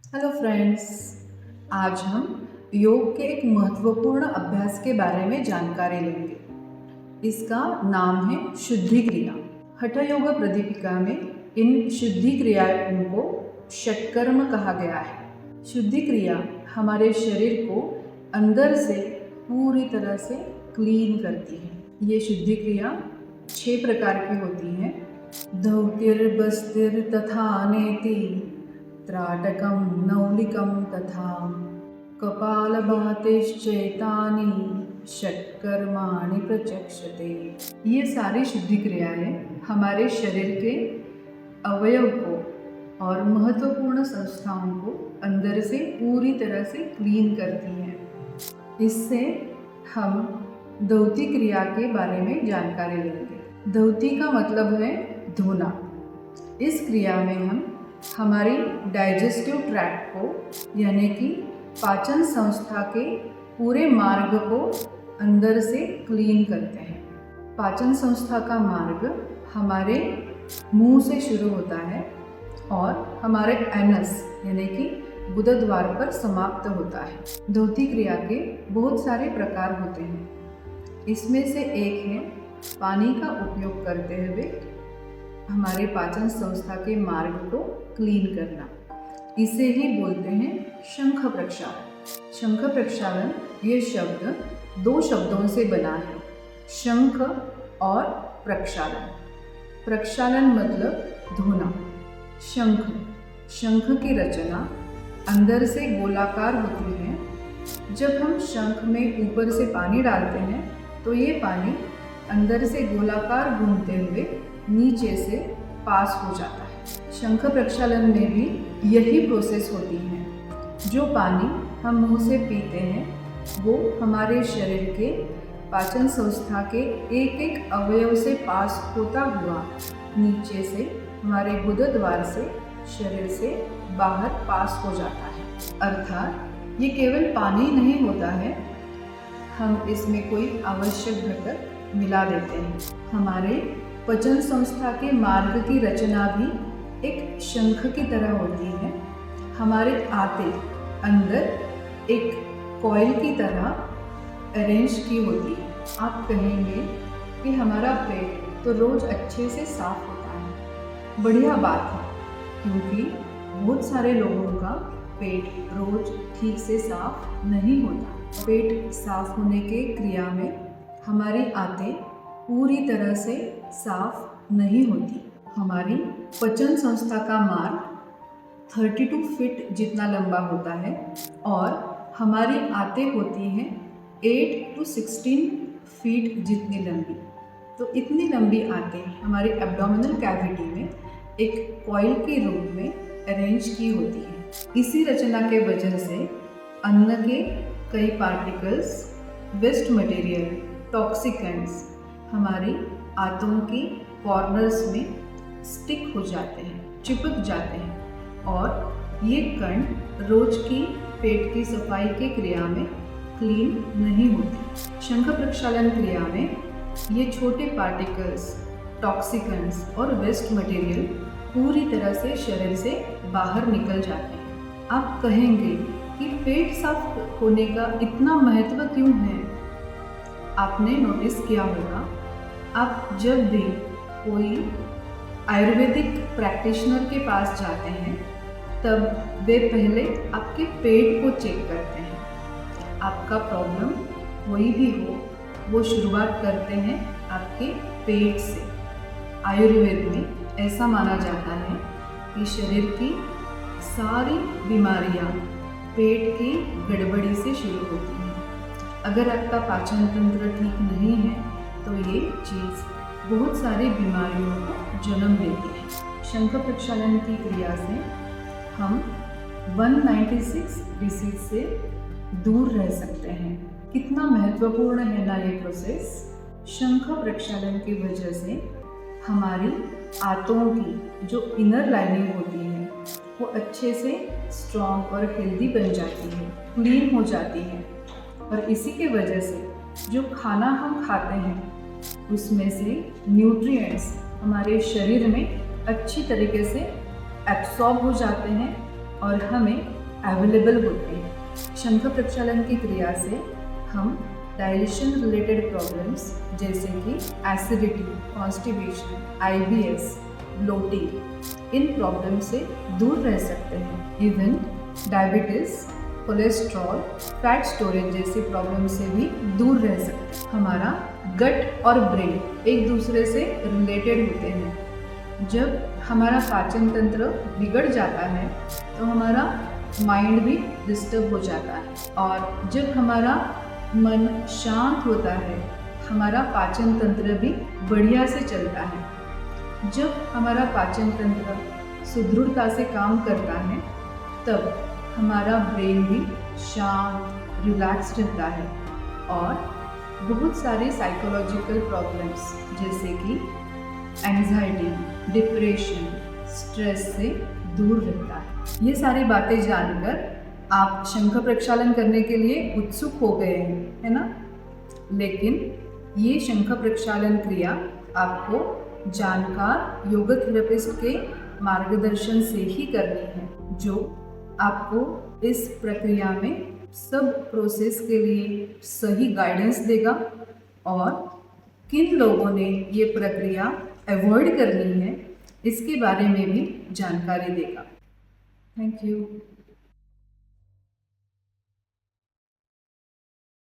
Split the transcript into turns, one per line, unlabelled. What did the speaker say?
Hello friends, आज हम योग के एक महत्वपूर्ण अभ्यास के बारे में जानकारी लेंगे। इसका नाम है शुद्धि क्रिया। हठ योग प्रदीपिका में इन शुद्धि क्रियाओं को षटकर्म कहा गया है। शुद्धि क्रिया हमारे शरीर को अंदर से पूरी तरह से क्लीन करती है। ये शुद्धि क्रिया 6 प्रकार की होती है। धौतिर्बस्तिर तथा नेति, त्राटकं नौलिकं तथा कपालभातिश्चैतानि षट्कर्माणि प्रचक्षते। ये सारी शुद्धि क्रियाएं हमारे शरीर के अवयव को और महत्वपूर्ण संस्थाओं को अंदर से पूरी तरह से क्लीन करती हैं। इससे हम धौति क्रिया के बारे में जानकारी लेंगे। धौति का मतलब है धोना। इस क्रिया में हम हमारी डाइजेस्टिव ट्रैक्ट को यानी कि पाचन संस्था के पूरे मार्ग को अंदर से क्लीन करते हैं। पाचन संस्था का मार्ग हमारे मुंह से शुरू होता है और हमारे एनस यानी कि गुदद्वार पर समाप्त होता है। धौति क्रिया के बहुत सारे प्रकार होते हैं। इसमें से एक है पानी का उपयोग करते हुए हमारे पाचन संस्था के मार्ग को क्लीन करना। इसे ही बोलते हैं शंख प्रक्षालन। शंख प्रक्षालन ये शब्द 2 शब्दों से बना है, शंख और प्रक्षालन। प्रक्षालन मतलब धोना। शंख की रचना अंदर से गोलाकार होती है। जब हम शंख में ऊपर से पानी डालते हैं तो ये पानी अंदर से गोलाकार घूमते हुए नीचे से पास हो जाता है। शंख प्रक्षालन में भी यही प्रोसेस होती है। जो पानी हम मुंह से पीते हैं वो हमारे शरीर के पाचन संस्था के एक एक अवयव से पास होता हुआ नीचे से हमारे गुदद्वार से शरीर से बाहर पास हो जाता है। अर्थात ये केवल पानी नहीं होता है, हम इसमें कोई आवश्यक घटक मिला देते हैं। हमारे पाचन संस्था के मार्ग की रचना भी एक शंख की तरह होती है। हमारे आते अंदर एक कॉइल की तरह अरेंज की होती है। आप कहेंगे कि हमारा पेट तो रोज़ अच्छे से साफ होता है। बढ़िया बात है, क्योंकि बहुत सारे लोगों का पेट रोज़ ठीक से साफ नहीं होता। पेट साफ होने के क्रिया में हमारी आते पूरी तरह से साफ नहीं होती। हमारी पाचन संस्था का मार्ग 32 फीट जितना लंबा होता है और हमारी आते होती हैं 8 to 16 फीट जितनी लंबी। तो इतनी लंबी आते हमारे एब्डोमिनल कैविटी में एक कॉइल के रूप में अरेंज की होती है। इसी रचना के वजह से अन्न के कई पार्टिकल्स, वेस्ट मटेरियल, टॉक्सिकेंट्स हमारी आंतों की कॉर्नर्स में स्टिक हो जाते हैं, चिपक जाते हैं और ये कण रोज की पेट की सफाई की क्रिया में क्लीन नहीं होते। शंख प्रक्षालन क्रिया में ये छोटे पार्टिकल्स, टॉक्सिकेंट्स और वेस्ट मटेरियल पूरी तरह से शरीर से बाहर निकल जाते हैं। आप कहेंगे कि पेट साफ होने का इतना महत्व क्यों है? आपने नोटिस किया होगा, आप जब भी कोई आयुर्वेदिक प्रैक्टिशनर के पास जाते हैं तब वे पहले आपके पेट को चेक करते हैं। आपका प्रॉब्लम कोई भी हो, वो शुरुआत करते हैं आपके पेट से। आयुर्वेद में ऐसा माना जाता है कि शरीर की सारी बीमारियां पेट की गड़बड़ी से शुरू होती हैं। अगर आपका पाचन तंत्र ठीक नहीं है तो ये चीज़ बहुत सारी बीमारियों को जन्म देती है। शंख प्रक्षालन की क्रिया से हम 196 डिसीज से दूर रह सकते हैं। कितना महत्वपूर्ण है ना ये प्रोसेस। शंख प्रक्षालन की वजह से हमारी आंतों की जो इनर लाइनिंग होती है वो अच्छे से स्ट्रॉन्ग और हेल्दी बन जाती है, क्लीन हो जाती है। और इसी के वजह से जो खाना हम खाते हैं उसमें से न्यूट्रिएंट्स हमारे शरीर में अच्छी तरीके से एब्सॉर्ब हो जाते हैं और हमें अवेलेबल होती है। शंख प्रक्षालन की क्रिया से हम डाइजेशन रिलेटेड प्रॉब्लम्स जैसे कि एसिडिटी, कॉन्स्टिपेशन, IBS, ब्लोटिंग, इन प्रॉब्लम से दूर रह सकते हैं। Even diabetes, cholesterol, fat storage जैसी प्रॉब्लम से भी दूर रह सकते हैं। हमारा गट और ब्रेन एक दूसरे से रिलेटेड होते हैं। जब हमारा पाचन तंत्र बिगड़ जाता है तो हमारा माइंड भी डिस्टर्ब हो जाता है, और जब हमारा मन शांत होता है हमारा पाचन तंत्र भी बढ़िया से चलता है। जब हमारा पाचन तंत्र सुदृढ़ता से काम करता है तब हमारा ब्रेन भी शांत, रिलैक्स रहता है और बहुत सारे साइकोलॉजिकल प्रॉब्लम्स जैसे कि एंजाइटी, डिप्रेशन, स्ट्रेस से दूर रहता है। ये सारी बातें जानकर आप शंख प्रक्षालन करने के लिए उत्सुक हो गए हैं, है ना? लेकिन ये शंख प्रक्षालन क्रिया आपको जानकार योग थेरेपिस्ट के मार्गदर्शन से ही करनी है, जो आपको इस प्रक्रिया में सब प्रोसेस के लिए सही गाइडेंस देगा और किन लोगों ने ये प्रक्रिया अवॉइड करनी है इसके बारे में भी जानकारी देगा। Thank you.